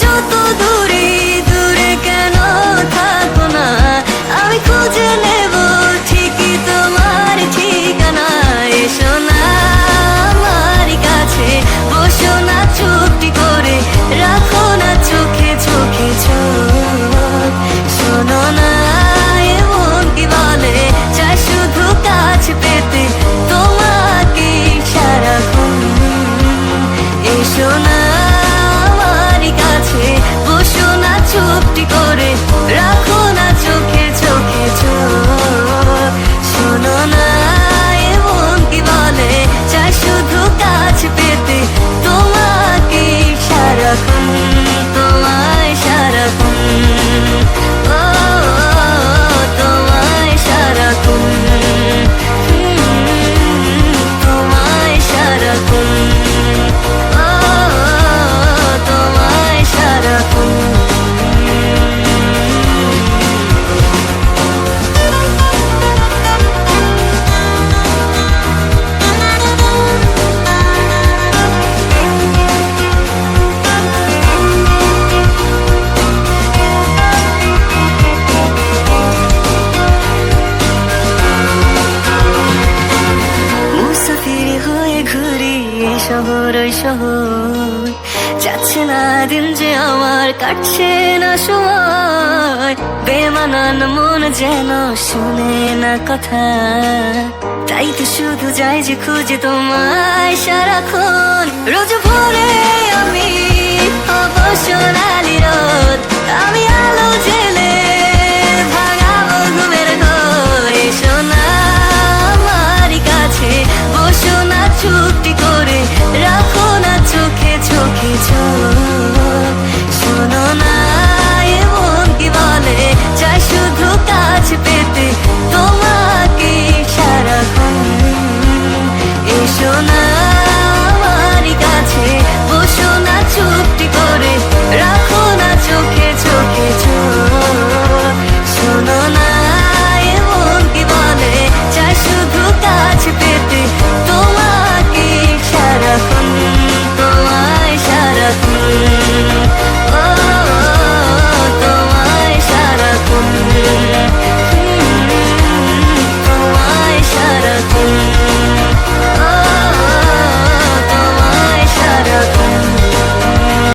যত দূরে দূরে কেন থাকো না, আমি খুঁজে নেব ঠিকই তোমার ঠিকানা। এসো না আমার কাছে, বসো না চুপটি করে, রাখো না চোখে চোখে চোখ। শোনো না এমন কি বলে, চাই শুধু কাছে পেতে তোমাকে সারাক্ষণ। এসো না আমার কাছে, বসো না চুপটি করে, রাখো না চোখে চোখে চোখ। শোনো না এমন কি বলে, চাই শুধু কাছে পেতে তোমাকে সারাক্ষণ, তোমায় সারাক্ষণ। ও তোমায় সারাক্ষণ, তোমায় সারাক্ষণ। ও তোমায় সারাক্ষণ। মুসাফির হয়ে ঘুরি এই শহর ওই শহর, যাচ্ছে না দিন যে আমার, কাটছে না সময়। বেমানান মন যেন শুনে না কথা, তাই তো শুধু যাই যে খুঁজে তোমায় সারাক্ষণ। রোজ ভোরে আমি